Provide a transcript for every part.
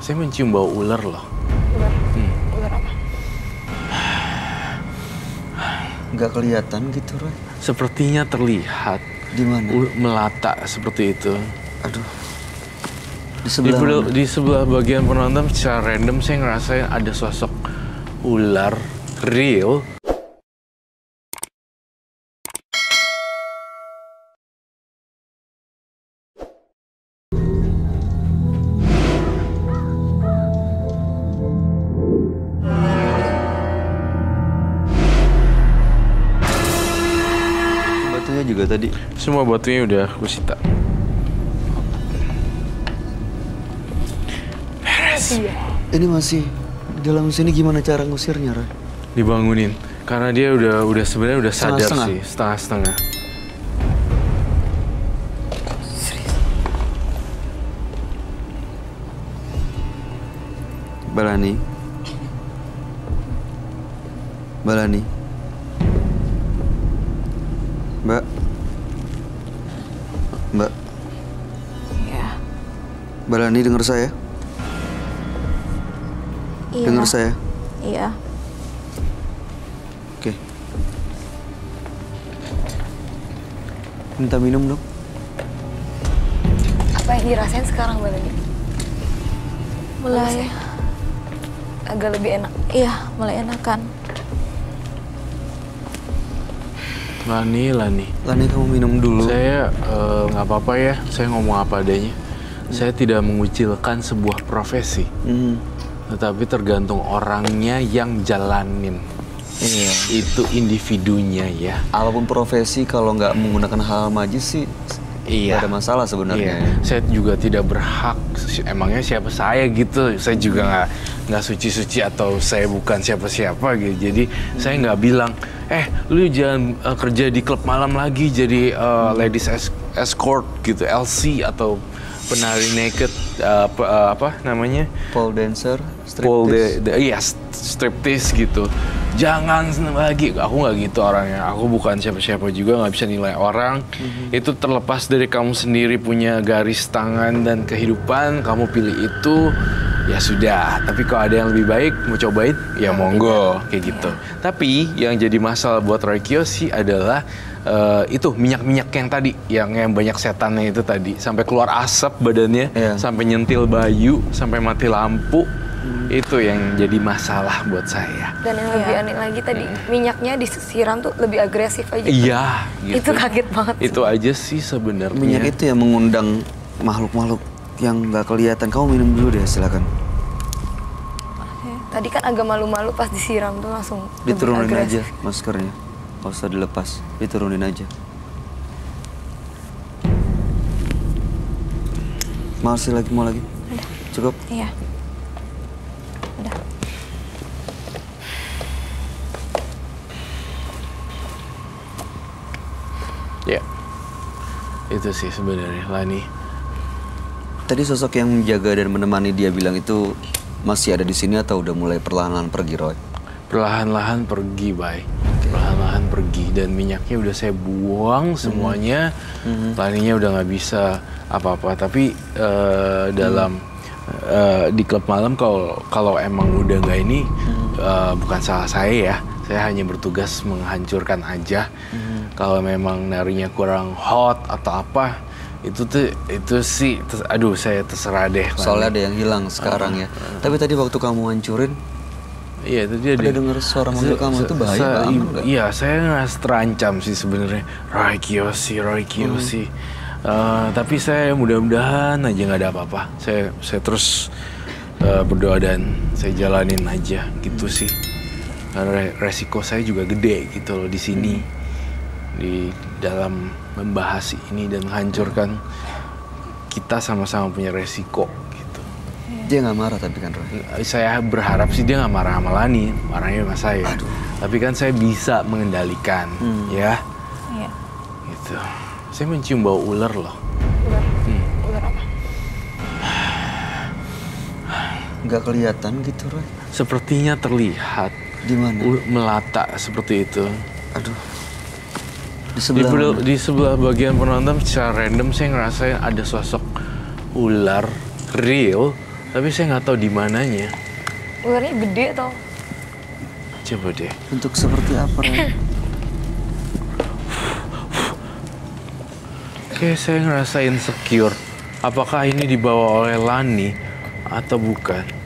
Saya mencium bau ular loh. Ular? Ular apa? Nggak kelihatan gitu, Roy. Sepertinya terlihat. Di mana? Melata seperti itu. Aduh. Di sebelah mana? Di sebelah bagian penonton secara random saya ngerasain ada sosok ular real. Batunya juga tadi. Semua batunya udah aku sita. Iya. Ini masih di dalam sini, gimana cara ngusirnya, Roy? Dibangunin karena dia udah sebenarnya udah sadar Setengah-setengah? sih, setengah-setengah. Balani. Balani. Mbak. Mbak. Iya. Balani, dengar saya? Iya. Dengar saya? Iya. Oke. Minta minum dong. Apa yang dirasain sekarang, Mbak Lani? Mulai agak lebih enak. Iya, mulai enakan. Lani. Lani, kamu minum dulu. Saya nggak apa-apa ya, saya ngomong apa adanya. Saya tidak mengucilkan sebuah profesi, tetapi tergantung orangnya yang jalanin. Iya. Itu individunya ya. Apapun profesi, kalau nggak menggunakan hal majis sih, Iya. nggak ada masalah sebenarnya. Iya. Saya juga tidak berhak. Emangnya siapa saya gitu? Saya juga nggak suci-suci atau saya bukan siapa-siapa gitu. Jadi saya nggak bilang, lu jangan kerja di klub malam lagi jadi ladies escort gitu, LC atau penari naked, apa namanya? Pole dancer, Pole striptease. iya, striptease gitu. Jangan lagi, aku nggak gitu orangnya. Aku bukan siapa-siapa juga, nggak bisa nilai orang. Itu terlepas dari kamu sendiri punya garis tangan dan kehidupan, kamu pilih itu, ya sudah. Tapi kalau ada yang lebih baik, mau cobain, ya monggo, kayak gitu. Tapi yang jadi masalah buat Roy Kiyoshi adalah itu minyak-minyak yang tadi, yang banyak setannya itu tadi, sampai keluar asap badannya, Iya. sampai nyentil bayu, sampai mati lampu. Itu yang jadi masalah buat saya. Dan yang lebih aneh lagi tadi, minyaknya disiram tuh lebih agresif aja. Iya, gitu. Itu kaget banget. Itu aja sih sebenarnya. Minyak itu yang mengundang makhluk-makhluk yang nggak kelihatan. Kamu minum dulu deh, silakan. Tadi kan agak malu-malu pas disiram tuh langsung lebih Diturunin aja agresif. maskernya. Nggak usah dilepas, diturunin aja. Masih lagi, mau lagi? Udah. Cukup? Iya. Udah. Ya, itu sih sebenarnya Lani. Tadi sosok yang menjaga dan menemani dia bilang itu masih ada di sini atau udah mulai perlahan-lahan pergi, Roy? Perlahan-lahan pergi, Bay. Perlahan-lahan pergi dan minyaknya udah saya buang semuanya. Laninya udah nggak bisa apa-apa. Tapi dalam di klub malam kalau emang udah nggak ini, bukan salah saya ya. Saya hanya bertugas menghancurkan aja. Kalau memang narinya kurang hot atau apa, itu sih, aduh saya terserah deh. Soalnya ada yang hilang sekarang ya. Tapi tadi waktu kamu hancurin, iya itu dia. ada dengar suara manggil kamu, itu bahaya banget nggak? Iya, saya nggak terancam sih sebenarnya. Roy Kiyoshi. Tapi saya mudah-mudahan aja nggak ada apa-apa. Saya terus berdoa dan saya jalanin aja gitu sih. Karena resiko saya juga gede gitu loh di sini, di dalam membahas ini dan menghancurkan, kita sama-sama punya resiko gitu. Dia nggak marah tapi kan, Roy? Saya berharap sih dia nggak marah sama Lani, marahnya sama saya. Tapi kan saya bisa mengendalikan, ya. Iya. Gitu. Saya mencium bau ular loh. Ular. Ular apa? Nggak kelihatan gitu, Roy? Sepertinya terlihat. Di mana? Melata seperti itu. Aduh. Di sebelah mana? Di sebelah bagian penonton secara random saya ngerasain ada sosok ular real Tapi saya nggak tahu di mananya. Ularnya gede atau? Coba deh. Bentuk seperti apa, Roy? Kayak saya ngerasa insecure. Apakah ini dibawa oleh Lani atau bukan?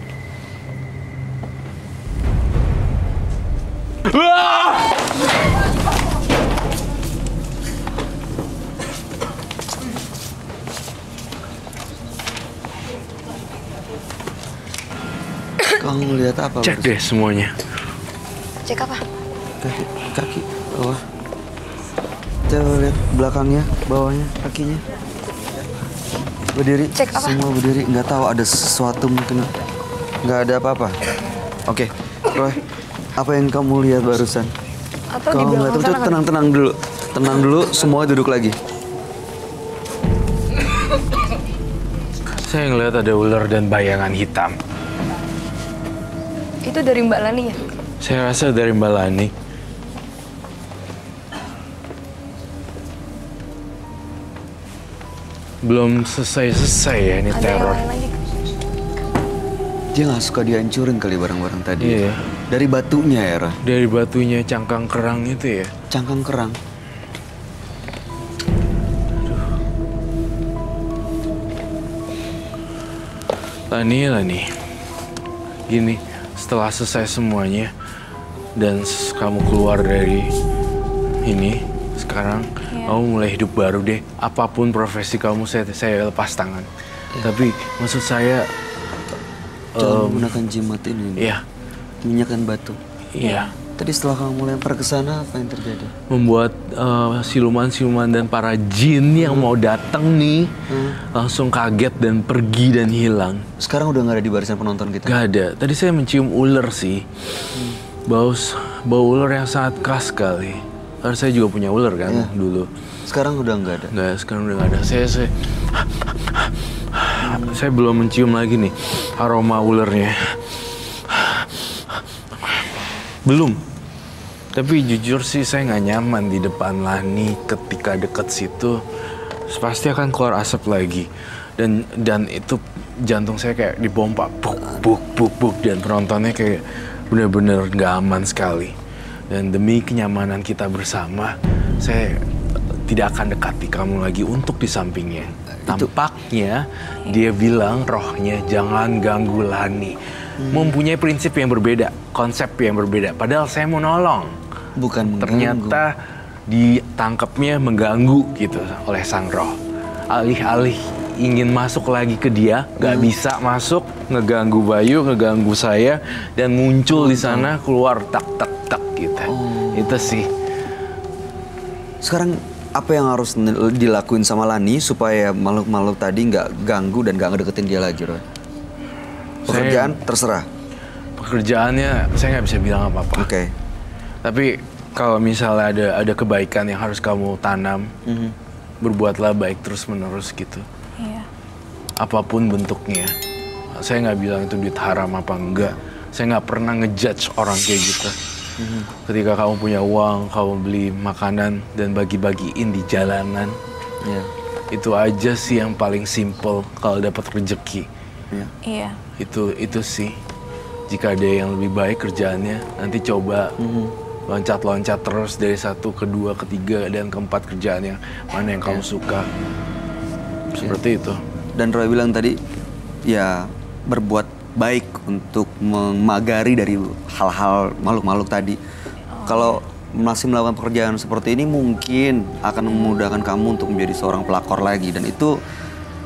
Kamu lihat apa? Cek deh semuanya. Cek apa? Kaki, bawah. Coba lihat belakangnya, bawahnya, kakinya. Berdiri, Cek apa? semua berdiri. Nggak tahu ada sesuatu mungkin. Nggak ada apa-apa. Oke, Roy, apa yang kamu lihat barusan? Atau di Kamu belakang lihat, sana kan? tenang dulu. Tenang dulu, semua duduk lagi. Saya ngeliat ada ular dan bayangan hitam. Itu dari Mbak Lani ya? Saya rasa dari Mbak Lani. Belum selesai ya ini Ada yang teror. lain lagi? Dia nggak suka dihancurin kali barang-barang tadi. Iya. Dari batunya ya, Roy? Dari batunya cangkang kerang itu ya. Cangkang kerang. Lani. Gini, setelah selesai semuanya dan kamu keluar dari ini, sekarang kamu mulai hidup baru deh. Apapun profesi kamu, saya lepas tangan. Tapi maksud saya, Jangan menggunakan jimat ini. ya, Minyak dan batu. iya, Tadi setelah kamu lempar ke sana, apa yang terjadi? membuat siluman-siluman dan para jin yang mau datang nih langsung kaget dan pergi dan hilang. Sekarang udah nggak ada di barisan penonton kita. Gak ada. Tadi saya mencium ular sih. Bau ular yang sangat keras sekali. Karena saya juga punya ular kan dulu. Sekarang udah nggak ada. Nggak, sekarang udah nggak ada. Saya belum mencium lagi nih aroma ularnya. Belum. Tapi jujur sih saya nggak nyaman di depan Lani ketika deket situ. Pasti akan keluar asap lagi. Dan itu jantung saya kayak dipompa buk dan penontonnya kayak benar-benar nggak aman sekali. Dan demi kenyamanan kita bersama, saya tidak akan dekati kamu lagi untuk di sampingnya. Tampaknya dia bilang rohnya jangan ganggu Lani. Mempunyai prinsip yang berbeda, konsep yang berbeda. Padahal saya mau nolong. Bukan Ternyata ditangkapnya mengganggu gitu oleh sang roh. Alih-alih ingin masuk lagi ke dia, nggak bisa masuk, ngeganggu Bayu, ngeganggu saya, dan muncul di sana keluar tak gitu. Itu sih. Sekarang apa yang harus dilakuin sama Lani supaya makhluk-makhluk tadi nggak ganggu dan nggak ngedeketin dia lagi, Roy? Pekerjaan terserah. Pekerjaannya saya nggak bisa bilang apa-apa. Oke. Tapi kalau misalnya ada kebaikan yang harus kamu tanam, berbuatlah baik terus-menerus gitu. Iya. Apapun bentuknya. Saya nggak bilang itu duit haram apa enggak. Saya nggak pernah ngejudge orang kayak gitu. Ketika kamu punya uang, kamu beli makanan dan bagi-bagiin di jalanan. Iya. Itu aja sih yang paling simple kalau dapat rezeki. Iya. Iya. Itu sih. Jika ada yang lebih baik kerjaannya, nanti coba loncat-loncat terus dari 1 ke 2 ke 3 dan ke 4 kerjaan yang mana yang kamu suka. Seperti itu. Dan Roy bilang tadi, ya berbuat baik untuk memagari dari hal-hal makhluk-makhluk tadi. Kalau masih melakukan pekerjaan seperti ini mungkin akan memudahkan kamu untuk menjadi seorang pelakor lagi. Dan itu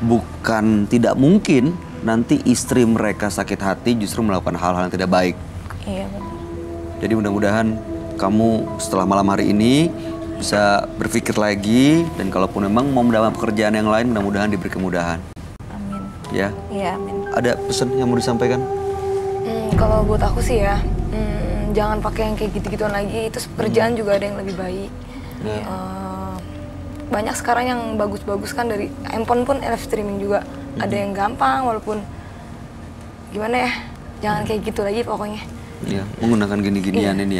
bukan tidak mungkin nanti istri mereka sakit hati justru melakukan hal-hal yang tidak baik. Iya benar. Jadi mudah-mudahan kamu setelah malam hari ini bisa berpikir lagi, dan kalaupun memang mau mendapatkan pekerjaan yang lain, mudah-mudahan diberi kemudahan. Amin. Ya. Iya amin. Ada pesan yang mau disampaikan? Kalau buat aku sih ya, jangan pakai yang kayak gitu-gituan lagi. Itu pekerjaan juga ada yang lebih baik. Banyak sekarang yang bagus-bagus kan, dari handphone pun live streaming juga. Ada yang gampang walaupun gimana ya, jangan kayak gitu lagi pokoknya. Ya, menggunakan gini-ginian ini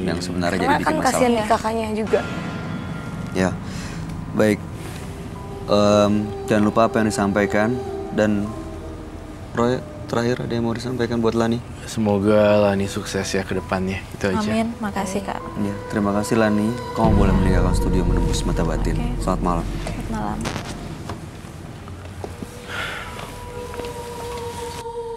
yang sebenarnya jadi Karena bikin kan masalah. kasihan nih kakaknya juga. Ya, baik. Jangan lupa apa yang disampaikan, dan Roy terakhir ada yang mau disampaikan buat Lani? Semoga Lani sukses ya ke depannya. Itu aja. Amin, makasih Kak. Ya, terima kasih Lani. Kamu boleh meninggalkan studio Menembus Mata Batin. Oke. Selamat malam. Selamat malam.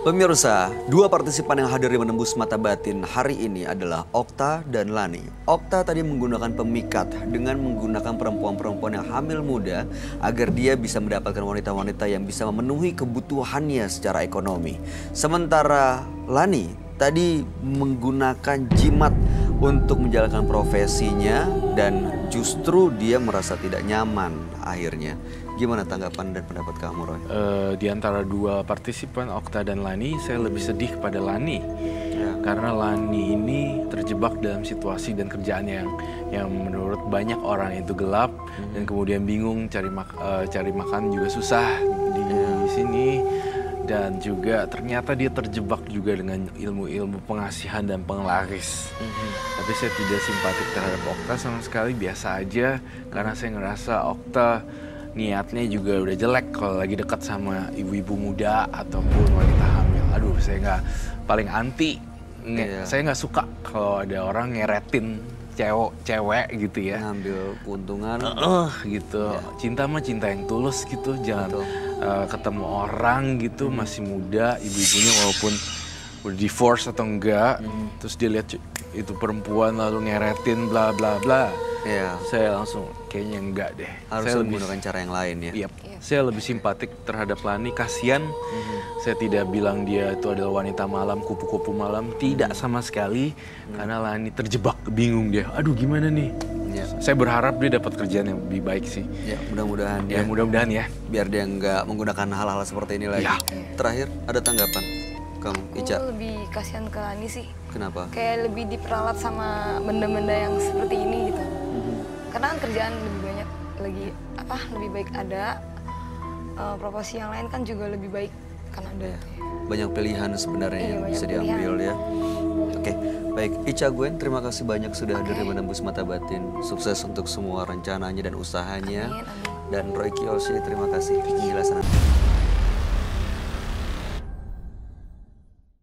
Pemirsa, dua partisipan yang hadir di Menembus Mata Batin hari ini adalah Okta dan Lani. Okta tadi menggunakan pemikat dengan menggunakan perempuan-perempuan yang hamil muda agar dia bisa mendapatkan wanita-wanita yang bisa memenuhi kebutuhannya secara ekonomi. Sementara Lani tadi menggunakan jimat untuk menjalankan profesinya dan justru dia merasa tidak nyaman akhirnya. Gimana tanggapan dan pendapat kamu, Roy? Di antara dua partisipan, Okta dan Lani, saya lebih sedih kepada Lani. Ya. Karena Lani ini terjebak dalam situasi dan kerjaan yang menurut banyak orang itu gelap dan kemudian bingung cari makan juga susah di sini. Dan juga ternyata dia terjebak juga dengan ilmu-ilmu pengasihan dan penglaris. Tapi saya tidak simpatik terhadap Okta sama sekali, biasa aja. Karena saya ngerasa Okta niatnya juga udah jelek kalau lagi dekat sama ibu-ibu muda ataupun wanita hamil. Aduh, saya nggak, paling anti. Saya nggak suka kalau ada orang ngeretin cewek gitu ya. Ngambil keuntungan. Gitu. Cinta mah cinta yang tulus gitu. Jangan ketemu orang gitu masih muda, ibu-ibunya walaupun udah divorce atau enggak, terus dia lihat itu perempuan lalu ngeretin bla bla bla. Ya. Saya langsung kayaknya enggak deh. Harus Saya menggunakan cara yang lain ya. Iya, saya lebih simpatik terhadap Lani, kasihan. Saya tidak bilang dia itu adalah wanita malam, kupu-kupu malam, tidak sama sekali. Karena Lani terjebak, bingung dia. Aduh, gimana nih? Ya. Saya berharap dia dapat kerjaan yang lebih baik sih. Ya, mudah-mudahan Ya, mudah-mudahan ya. biar dia nggak menggunakan hal-hal seperti ini lagi. Ya. Terakhir, ada tanggapan kamu, Ica? Aku lebih kasihan ke Lani sih. Kenapa? Kayak lebih diperalat sama benda-benda yang seperti ini gitu. Karena kan kerjaan lebih banyak lebih baik ada. Proporsi yang lain kan juga lebih baik kan ada. Banyak pilihan sebenarnya Iya, yang banyak bisa diambil pilihan. ya. Oke, baik. Ica, Gwen, terima kasih banyak sudah hadir di Menembus Mata Batin. Sukses untuk semua rencananya dan usahanya. Amin, amin. Dan Roy Kiyoshi, terima kasih penjelasan